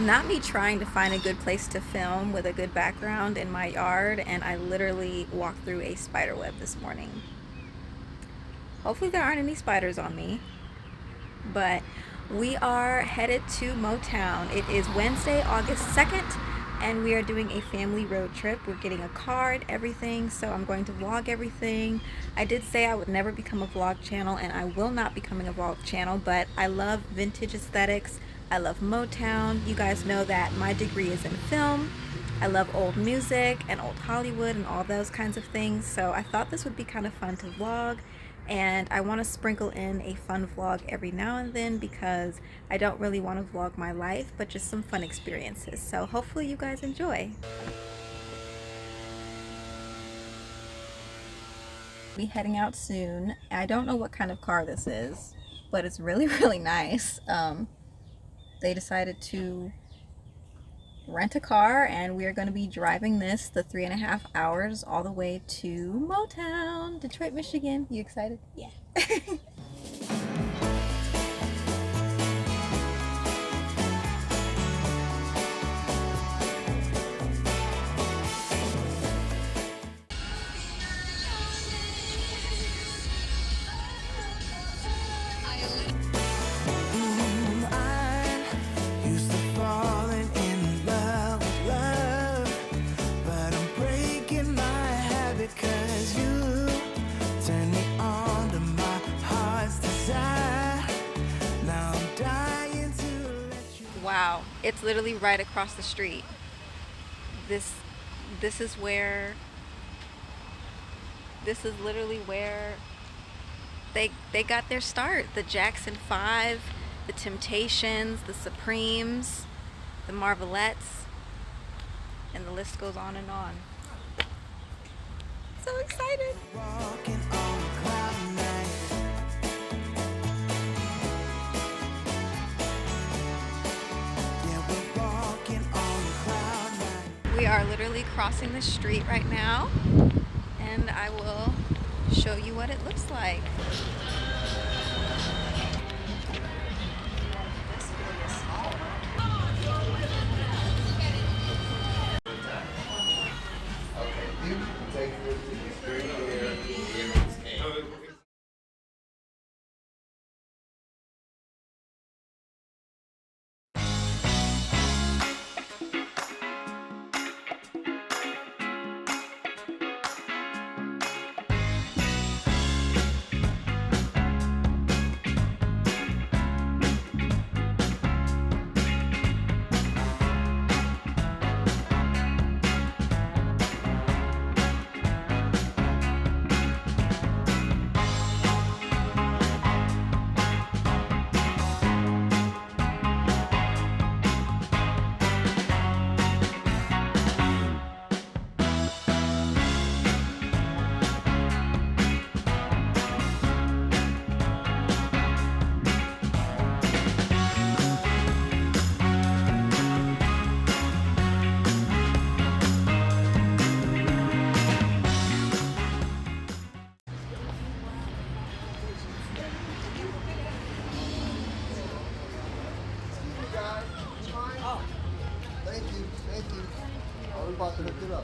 not me trying to find a good place to film with a good background in my yard, and I literally walked through a spider web this morning. Hopefully there aren't any spiders on me, but we are headed to MOTOWN. It is Wednesday, August 2nd, and we are doing a family road trip. We're getting a car and everything, so I'm going to vlog everything. I did say I would never become a vlog channel, and I will not becoming a vlog channel, but I love vintage aesthetics. I love MOTOWN. You guys know that my degree is in film. I love old music and old Hollywood and all those kinds of things, so I thought this would be kind of fun to vlog. And I want to sprinkle in a fun vlog every now and then because I don't really want to vlog my life, but just some fun experiences. So hopefully you guys enjoy. Be heading out soon. I don't know what kind of car this is, but it's really, really nice. They decided to rent a car, and we are going to be driving this the 3.5 hours all the way to MOTOWN, Detroit, Michigan. You excited? Yeah. Wow, it's literally right across the street. This is literally where they got their start. The Jackson 5, the Temptations, the Supremes, the Marvelettes, and the list goes on and on. So excited. Walking on cloud nine. We are literally crossing the street right now, and I will show you what it looks like.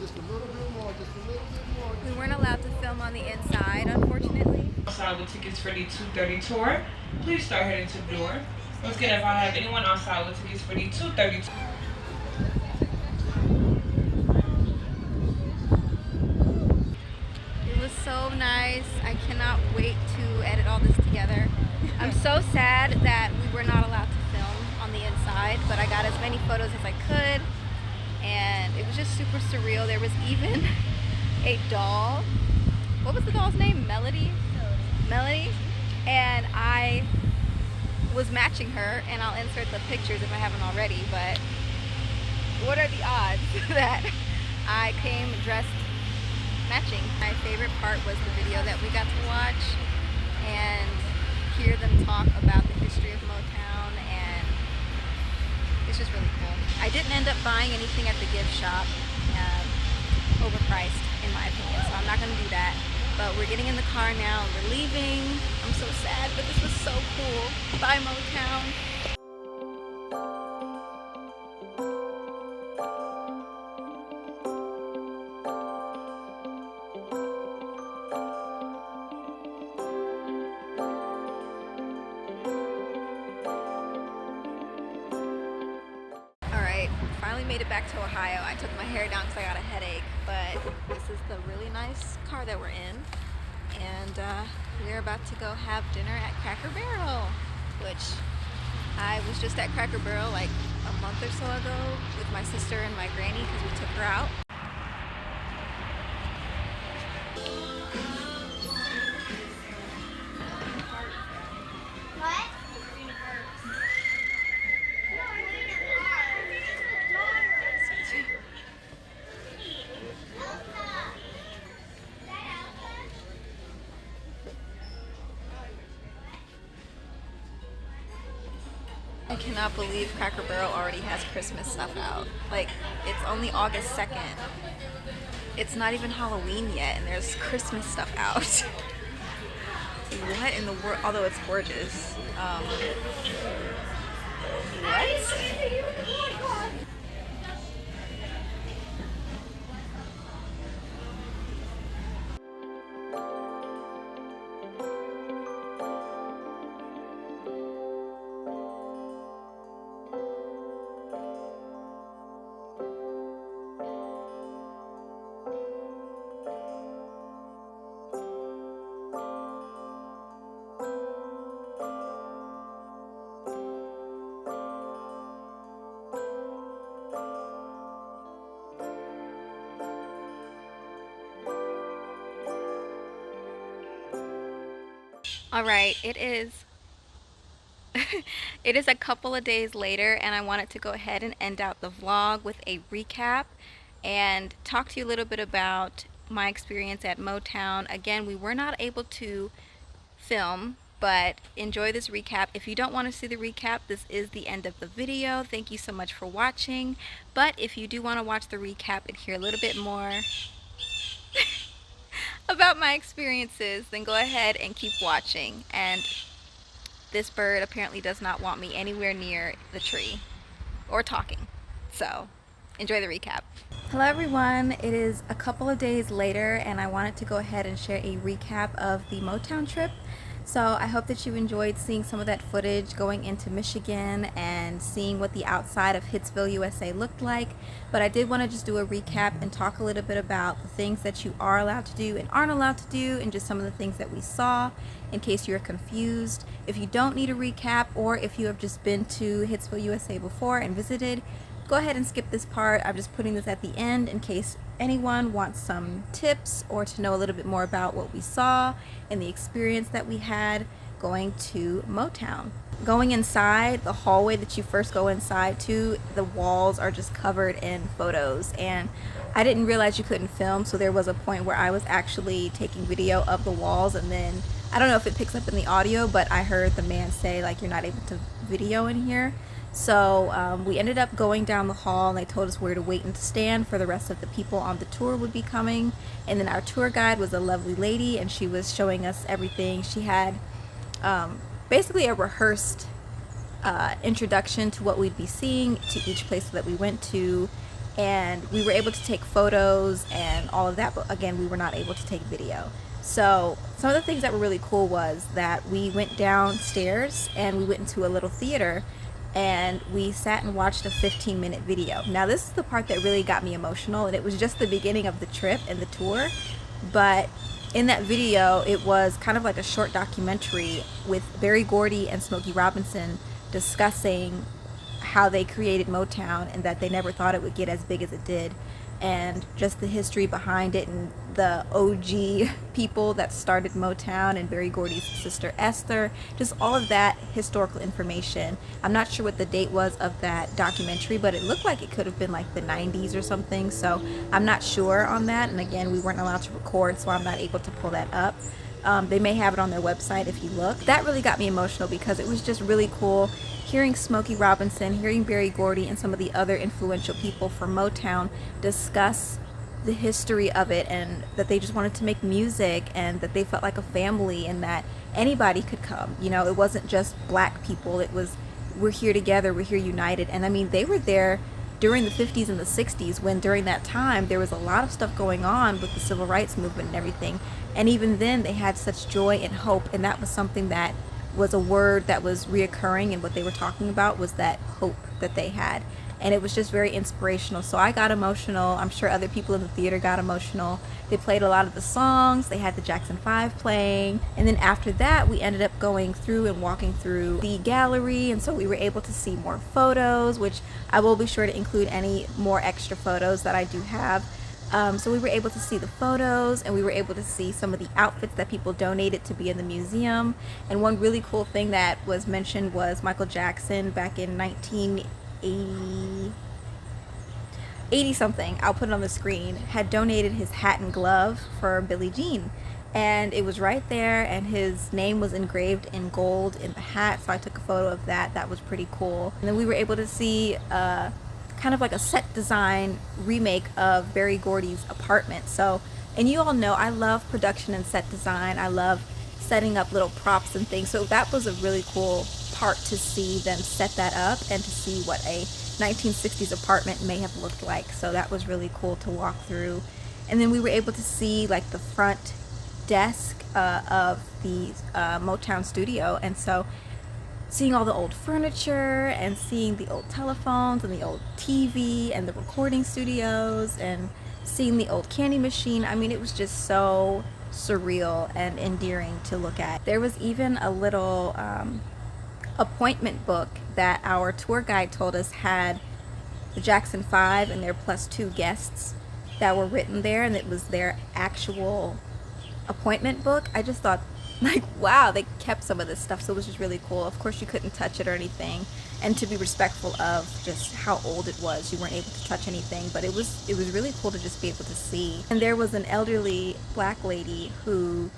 Just a little bit more, just a little bit more. We weren't allowed to film on the inside, unfortunately. Outside with tickets for the 2:30 tour, please start heading to the door. Once again, if I have anyone outside with tickets for the 2:30 tour. It was so nice. I cannot wait to edit all this together. I'm so sad that we were not allowed to film on the inside, but I got as many photos as I could. And it was just super surreal. There was even a doll. What was the doll's name? Melody? Melody. And I was matching her, and I'll insert the pictures if I haven't already, but what are the odds that I came dressed matching? My favorite part was the video that we got to watch and hear them talk about the history of MOTOWN, and it's just really cool. I didn't end up buying anything at the gift shop, overpriced in my opinion, so I'm not going to do that. But we're getting in the car now and we're leaving. I'm so sad, but this was so cool. Bye, MOTOWN. it back to Ohio. I took my hair down because I got a headache, but this is the really nice car that we're in. And we're about to go have dinner at Cracker Barrel, which I was just at Cracker Barrel like a month or so ago with my sister and my granny because we took her out. I cannot believe Cracker Barrel already has Christmas stuff out. Like, it's only August 2nd. It's not even Halloween yet, and there's Christmas stuff out. What in the world? Although it's gorgeous. What? All right, it is it is a couple of days later, and I wanted to go ahead and end out the vlog with a recap and talk to you a little bit about my experience at MOTOWN. Again, we were not able to film, but enjoy this recap. If you don't want to see the recap, this is the end of the video. Thank you so much for watching. But if you do want to watch the recap and hear a little bit more about my experiences, then go ahead and keep watching. And this bird apparently does not want me anywhere near the tree or talking. So enjoy the recap. Hello everyone, it is a couple of days later and I wanted to go ahead and share a recap of the MOTOWN trip. So I hope that you enjoyed seeing some of that footage going into Michigan and seeing what the outside of Hitsville, USA looked like. But I did want to just do a recap and talk a little bit about the things that you are allowed to do and aren't allowed to do, and just some of the things that we saw in case you're confused. If you don't need a recap, or if you have just been to Hitsville, USA before and visited, go ahead and skip this part. I'm just putting this at the end in case anyone wants some tips or to know a little bit more about what we saw and the experience that we had going to MOTOWN. Going inside, the hallway that you first go inside to, the walls are just covered in photos, and I didn't realize you couldn't film, so there was a point where I was actually taking video of the walls, and then I don't know if it picks up in the audio, but I heard the man say like, you're not able to video in here. So we ended up going down the hall, and they told us where to wait and to stand for the rest of the people on the tour would be coming. And then our tour guide was a lovely lady, and she was showing us everything. She had basically a rehearsed introduction to what we'd be seeing to each place that we went to, and we were able to take photos and all of that, but again, we were not able to take video. So some of the things that were really cool was that we went downstairs and we went into a little theater, and we sat and watched a 15-minute video. Now this is the part that really got me emotional, and it was just the beginning of the trip and the tour, but in that video it was kind of like a short documentary with Berry Gordy and Smokey Robinson discussing how they created MOTOWN and that they never thought it would get as big as it did, and just the history behind it and the OG people that started MOTOWN and Berry Gordy's sister Esther, just all of that historical information. I'm not sure what the date was of that documentary, but it looked like it could have been like the 90s or something, so I'm not sure on that, and again, we weren't allowed to record, so I'm not able to pull that up. They may have it on their website if you look. That really got me emotional because it was just really cool hearing Smokey Robinson, hearing Berry Gordy, and some of the other influential people from MOTOWN discuss the history of it, and that they just wanted to make music, and that they felt like a family, and that anybody could come. You know, it wasn't just black people, it was, we're here together, we're here united. And I mean, they were there during the 50s and the 60s, when during that time there was a lot of stuff going on with the civil rights movement and everything, and even then they had such joy and hope, and that was something that was a word that was reoccurring, and what they were talking about was that hope that they had. and it was just very inspirational. So I got emotional. I'm sure other people in the theater got emotional. They played a lot of the songs. They had the Jackson 5 playing, and then after that we ended up going through and walking through the gallery, and so we were able to see more photos, which I will be sure to include any more extra photos that I do have. So we were able to see the photos, and we were able to see some of the outfits that people donated to be in the museum. And one really cool thing that was mentioned was Michael Jackson back in 1980 something, I'll put it on the screen, had donated his hat and glove for Billie Jean. And it was right there, and his name was engraved in gold in the hat, so I took a photo of that. That was pretty cool. And then we were able to see kind of like a set design remake of Berry Gordy's apartment. So, and you all know I love production and set design. I love setting up little props and things. So that was a really cool part to see them set that up and to see what a 1960s apartment may have looked like. So that was really cool to walk through. And then we were able to see like the front desk of the Motown studio, and so seeing all the old furniture and seeing the old telephones and the old TV and the recording studios and seeing the old candy machine. I mean, it was just so surreal and endearing to look at. There was even a little appointment book that our tour guide told us had the Jackson 5 and their +2 guests that were written there, and it was their actual appointment book. I just thought, like, wow, they kept some of this stuff, so it was just really cool. Of course you couldn't touch it or anything, and to be respectful of just how old it was, you weren't able to touch anything, but it was really cool to just be able to see. And there was an elderly black lady who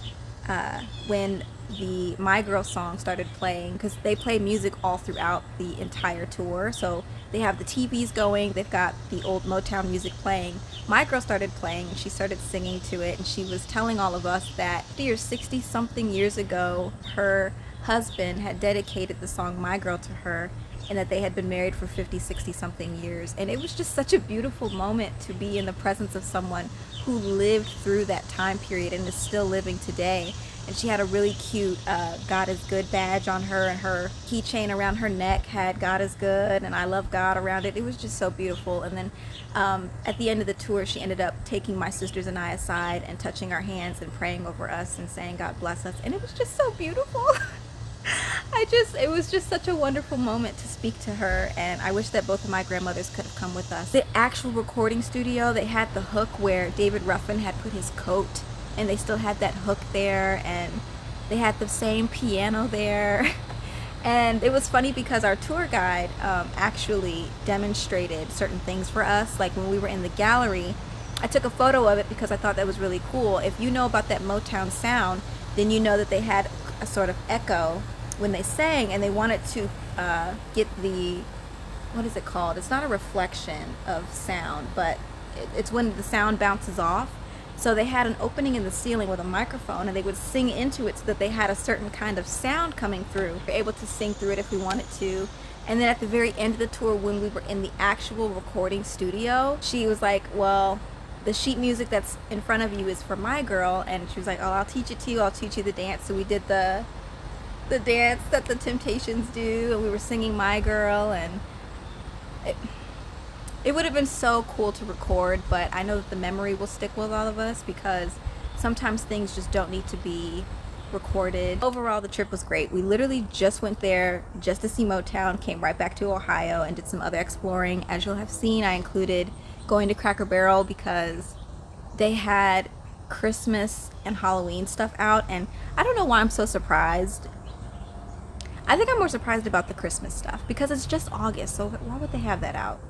when the My Girl song started playing, because they play music all throughout the entire tour, so they have the TVs going, they've got the old Motown music playing. My Girl started playing, and she started singing to it, and she was telling all of us that 50 or 60 something years ago her husband had dedicated the song My Girl to her, and that they had been married for 50, 60 something years. And it was just such a beautiful moment to be in the presence of someone who lived through that time period and is still living today. And she had a really cute God is Good badge on her, and her keychain around her neck had God is Good and I love God around it. It was just so beautiful. And then at the end of the tour, she ended up taking my sisters and I aside and touching our hands and praying over us and saying God bless us. And it was just so beautiful. It was just such a wonderful moment to speak to her, and I wish that both of my grandmothers could have come with us. The actual recording studio, they had the hook where David Ruffin had put his coat, and they still had that hook there, and they had the same piano there. And it was funny because our tour guide actually demonstrated certain things for us. Like when we were in the gallery, I took a photo of it because I thought that was really cool. If you know about that Motown sound, then you know that they had a sort of echo when they sang, and they wanted to get the, what is it called? It's not a reflection of sound, but it's when the sound bounces off. So they had an opening in the ceiling with a microphone, and they would sing into it so that they had a certain kind of sound coming through. We were able to sing through it if we wanted to. And then at the very end of the tour, when we were in the actual recording studio, she was like, well, the sheet music that's in front of you is for My Girl. And she was like, oh, I'll teach it to you. I'll teach you the dance. So we did the dance that the Temptations do, and we were singing My Girl, and it would have been so cool to record, but I know that the memory will stick with all of us because sometimes things just don't need to be recorded. Overall, the trip was great. We literally just went there just to see Motown, came right back to Ohio, and did some other exploring. As you'll have seen, I included going to Cracker Barrel because they had Christmas and Halloween stuff out, and I don't know why I'm so surprised. I think I'm more surprised about the Christmas stuff because it's just August, so why would they have that out?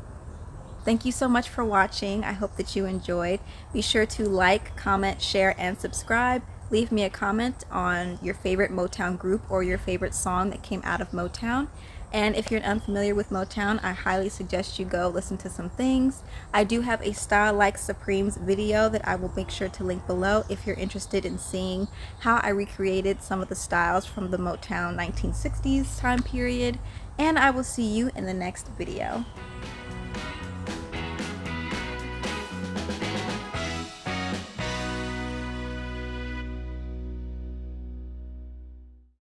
Thank you so much for watching. I hope that you enjoyed. Be sure to like, comment, share, and subscribe. Leave me a comment on your favorite Motown group or your favorite song that came out of Motown. And if you're unfamiliar with Motown, I highly suggest you go listen to some things. I do have a Style Like Supremes video that I will make sure to link below if you're interested in seeing how I recreated some of the styles from the Motown 1960s time period. And I will see you in the next video.